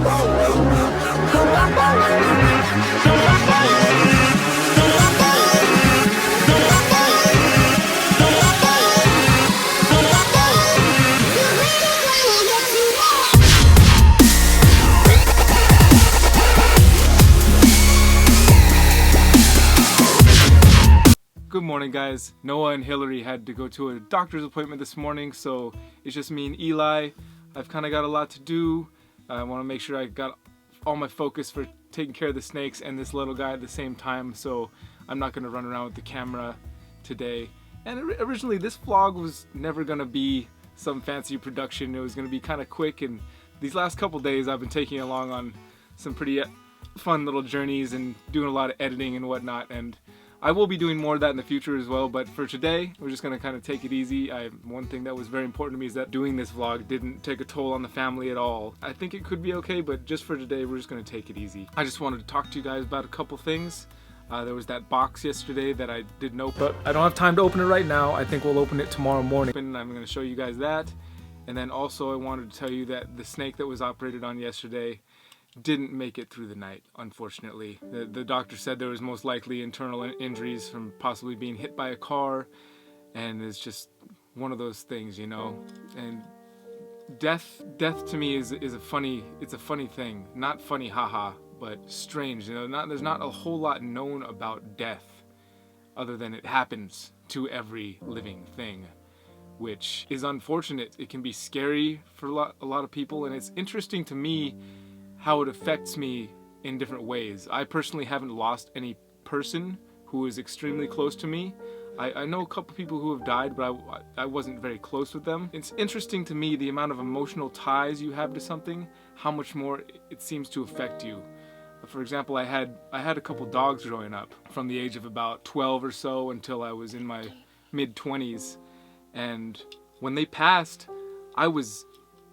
Good morning, guys. Noah and Hillary had to go to a doctor's appointment this morning, so it's just me and Eli. I've kind of got a lot to do. I want to make sure I got all my focus for taking care of the snakes and this little guy at the same time, so I'm not going to run around with the camera today. And originally this vlog was never going to be some fancy production. It was going to be kind of quick, and these last couple days I've been taking along on some pretty fun little journeys and doing a lot of editing and whatnot, and I will be doing more of that in the future as well, but for today, we're just going to kind of take it easy. One thing that was very important to me is that doing this vlog didn't take a toll on the family at all. I think it could be okay, but just for today, we're just going to take it easy. I just wanted to talk to you guys about a couple things. There was that box yesterday that I didn't open, but I don't have time to open it right now. I think we'll open it tomorrow morning, and I'm going to show you guys that. And then also I wanted to tell you that the snake that was operated on yesterday didn't make it through the night, unfortunately. The doctor said there was most likely internal injuries from possibly being hit by a car, and it's just one of those things, you know. And death to me is a funny thing. Not funny, haha, but strange, you know. There's not a whole lot known about death other than it happens to every living thing, which is unfortunate. It can be scary for a lot of people, and it's interesting to me how it affects me in different ways. I personally haven't lost any person who is extremely close to me. I know a couple people who have died, but I wasn't very close with them. It's interesting to me the amount of emotional ties you have to something, how much more it seems to affect you. For example, I had a couple dogs growing up from the age of about 12 or so until I was in my mid-20s, and when they passed, I was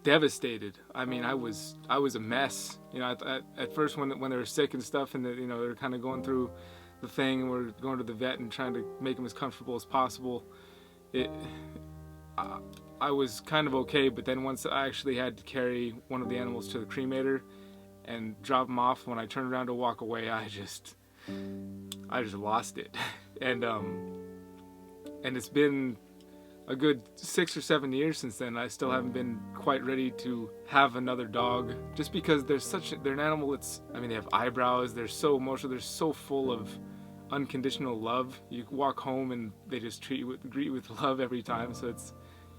devastated. I mean, I was a mess. You know, at first when they were sick and stuff, and you know, they were kind of going through the thing, and we're going to the vet and trying to make them as comfortable as possible. I was kind of okay, but then once I actually had to carry one of the animals to the cremator and drop them off, when I turned around to walk away, I just lost it. And it's been a good 6 or 7 years since then. I still haven't been quite ready to have another dog, just because they're an animal that's, I mean, they have eyebrows, they're so emotional, they're so full of unconditional love. You walk home and they just greet you with love every time, so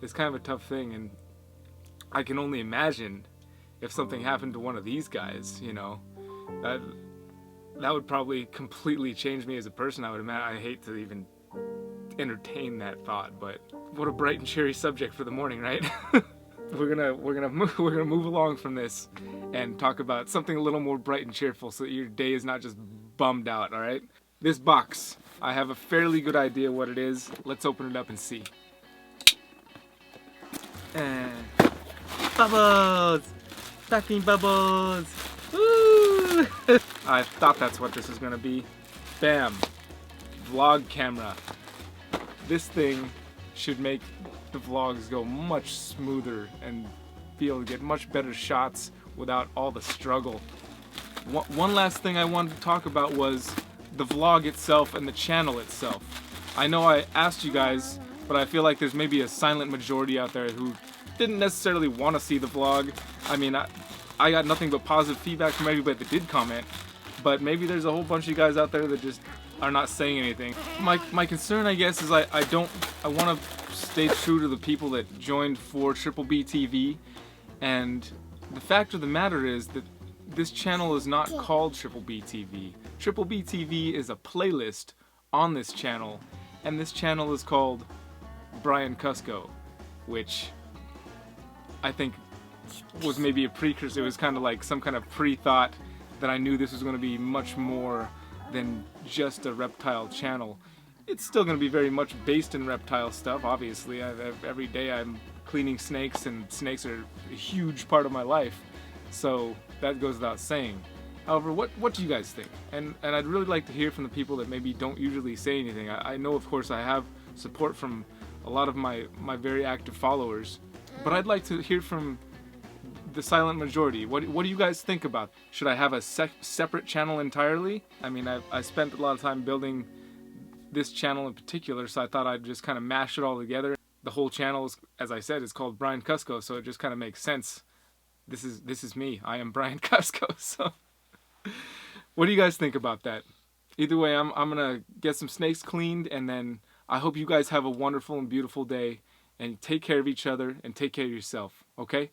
it's kind of a tough thing. And I can only imagine if something happened to one of these guys, you know, that would probably completely change me as a person. I would imagine. I hate to even entertain that thought, but what a bright and cheery subject for the morning, right? we're gonna move along from this and talk about something a little more bright and cheerful, so that your day is not just bummed out. All right, this box, I have a fairly good idea what it is. Let's open it up and see. Bubbles, packing bubbles. Woo! I thought that's what this was gonna be. Bam, vlog camera. This thing should make the vlogs go much smoother and be able to get much better shots without all the struggle. One last thing I wanted to talk about was the vlog itself and the channel itself. I know I asked you guys, but I feel like there's maybe a silent majority out there who didn't necessarily want to see the vlog. I mean, I got nothing but positive feedback from everybody that did comment, but maybe there's a whole bunch of you guys out there that just are not saying anything. My concern, I guess, is I want to stay true to the people that joined for Triple B TV, and the fact of the matter is that this channel is not called Triple B TV. Triple B TV is a playlist on this channel, and this channel is called Brian Cusco, which I think was maybe a precursor. It was kind of like some kind of pre-thought that I knew this was going to be much more than just a reptile channel. It's still going to be very much based in reptile stuff, obviously. Every day I'm cleaning snakes, and snakes are a huge part of my life, so that goes without saying. However, what do you guys think? And I'd really like to hear from the people that maybe don't usually say anything. I know, of course, I have support from a lot of my very active followers, but I'd like to hear from the silent majority. What do you guys think about? Should I have a separate channel entirely? I mean, I spent a lot of time building this channel in particular, so I thought I'd just kind of mash it all together. The whole channel is, as I said, is called Brian Cusco, so it just kind of makes sense. This is me. I am Brian Cusco. So, what do you guys think about that? Either way, I'm gonna get some snakes cleaned, and then I hope you guys have a wonderful and beautiful day, and take care of each other and take care of yourself. Okay?